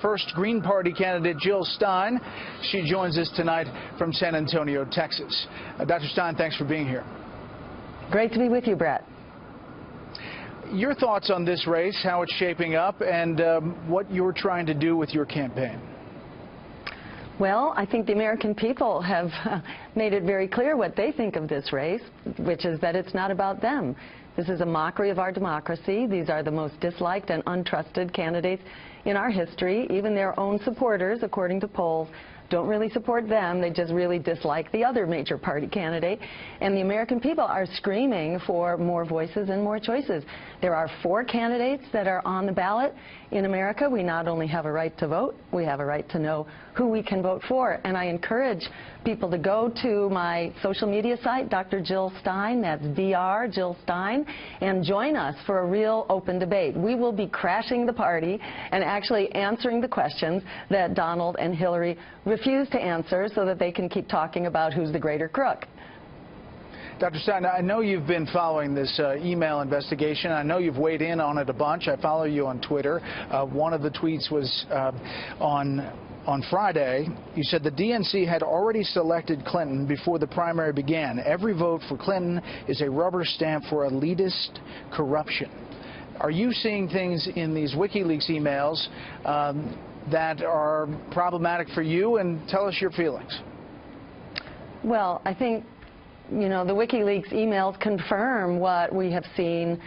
First Green Party candidate Jill Stein. She joins us tonight from San Antonio, Texas. Dr. Stein, thanks for being here. Great to be with you, Brett. Your thoughts on this race, how it's shaping up, and what you're trying to do with your campaign? Well, I think the American people have made it very clear what they think of this race, which is that it's not about them. This is a mockery of our democracy. These are the most disliked and untrusted candidates in our history. Even their own supporters, according to polls, don't really support them. They just really dislike the other major party candidate. And the American people are screaming for more voices and more choices. There are 4 candidates that are on the ballot in America. We not only have a right to vote, we have a right to know who we can vote for. And I encourage people to go to my social media site, Dr. Jill Stein, that's Dr. Jill Stein, and join us for a real open debate. We will be crashing the party and actually answering the questions that Donald and Hillary refuse to answer so that they can keep talking about who's the greater crook. Dr. Stein, I know you've been following this email investigation. I know you've weighed in on it a bunch. I follow you on Twitter. One of the tweets was on Friday. You said the DNC had already selected Clinton before the primary began. Every vote for Clinton is a rubber stamp for elitist corruption. Are you seeing things in these WikiLeaks emails that are problematic for you? And tell us your feelings. Well, I think, you know, the WikiLeaks emails confirm what we have seen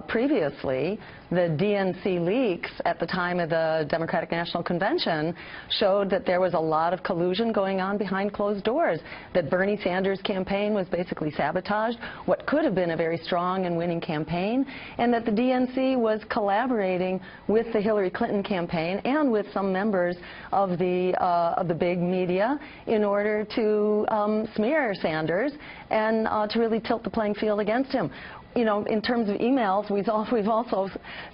previously. The DNC leaks at the time of the Democratic National Convention showed that there was a lot of collusion going on behind closed doors, that Bernie Sanders' campaign was basically sabotaged, what could have been a very strong and winning campaign, and that the DNC was collaborating with the Hillary Clinton campaign and with some members of the big media in order to smear Sanders and to really tilt the playing field against him. You know, in terms of emails, we've also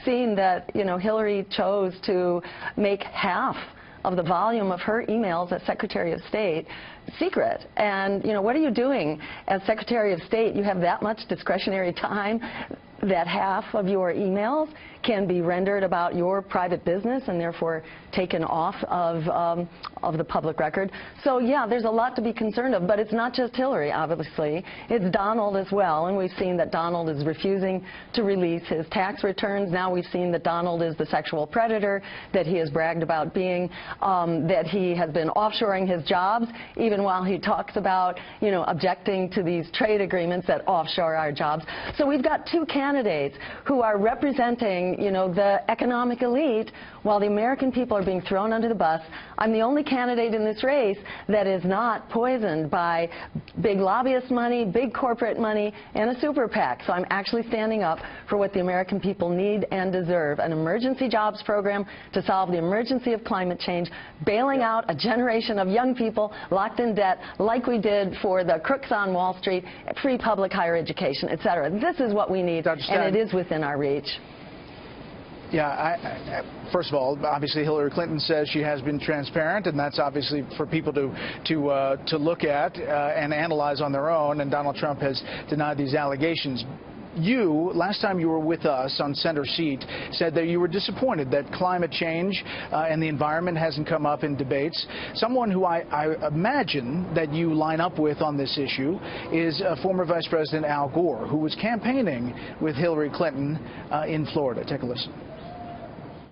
seen that, you know, Hillary chose to make half of the volume of her emails as Secretary of State secret. And, you know, what are you doing as Secretary of State? You have that much discretionary time that half of your emails can be rendered about your private business and therefore taken off of the public record. So, yeah, there's a lot to be concerned of, but it's not just Hillary, obviously. It's Donald as well, and we've seen that Donald is refusing to release his tax returns. Now we've seen that Donald is the sexual predator that he has bragged about being, that he has been offshoring his jobs, even while he talks about, you know, objecting to these trade agreements that offshore our jobs. So we've got 2 candidates who are representing, you know, the economic elite while the American people are being thrown under the bus. I'm the only candidate in this race that is not poisoned by big lobbyist money, big corporate money, and a super PAC. So I'm actually standing up for what the American people need and deserve: an emergency jobs program to solve the emergency of climate change, bailing out a generation of young people locked in debt like we did for the crooks on Wall Street, free public higher education, etc. This is what we need, and it is within our reach. Yeah, first of all, obviously Hillary Clinton says she has been transparent, and that's obviously for people to look at and analyze on their own, and Donald Trump has denied these allegations. You, last time you were with us on Center Seat, said that you were disappointed that climate change and the environment hasn't come up in debates. Someone who I imagine that you line up with on this issue is former Vice President Al Gore, who was campaigning with Hillary Clinton in Florida. Take a listen.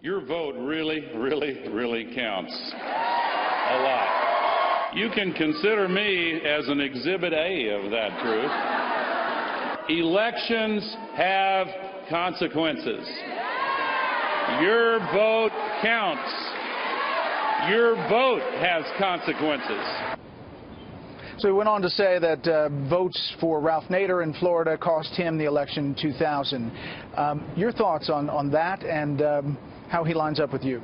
Your vote really, really, really counts a lot. You can consider me as an exhibit A of that truth. Elections have consequences. Your vote counts. Your vote has consequences. So he went on to say that votes for Ralph Nader in Florida cost him the election in 2000. Your thoughts on that and how he lines up with you?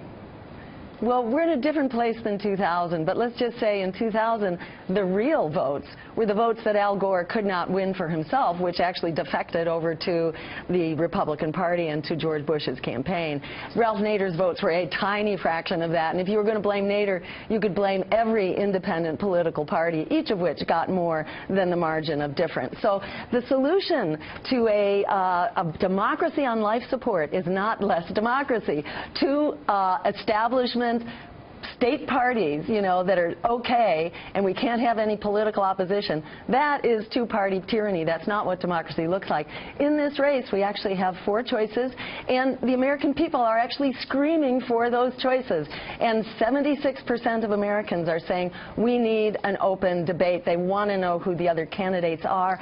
Well, we're in a different place than 2000, but let's just say in 2000, the real votes were the votes that Al Gore could not win for himself, which actually defected over to the Republican Party and to George Bush's campaign. Ralph Nader's votes were a tiny fraction of that, and if you were going to blame Nader, you could blame every independent political party, each of which got more than the margin of difference. So the solution to a democracy on life support is not less democracy. Two establishment state parties, you know, that are okay, and we can't have any political opposition. That is two-party tyranny. That's not what democracy looks like. In this race, we actually have 4 choices, and the American people are actually screaming for those choices. And 76% of Americans are saying we need an open debate. They want to know who the other candidates are.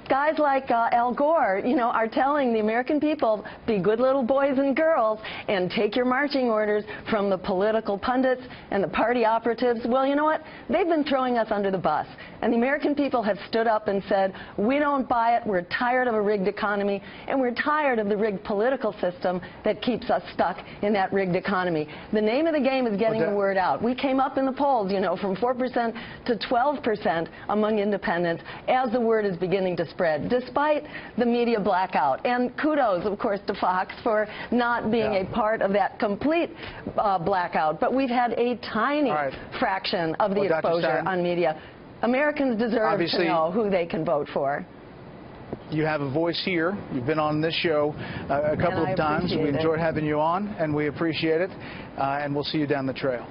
Guys like Al Gore, you know, are telling the American people, be good little boys and girls and take your marching orders from the political pundits and the party operatives. Well, you know what? They've been throwing us under the bus. And the American people have stood up and said, we don't buy it, we're tired of a rigged economy, and we're tired of the rigged political system that keeps us stuck in that rigged economy. The name of the game is getting the word out. We came up in the polls, you know, from 4% to 12% among independents as the word is beginning to spread, despite the media blackout. And kudos, of course, to Fox for not being a part of that complete blackout. But we've had a tiny fraction of the exposure on media. Americans deserve to know who they can vote for. You have a voice here. You've been on this show a couple of times. We enjoyed having you on, and we appreciate it. And we'll see you down the trail.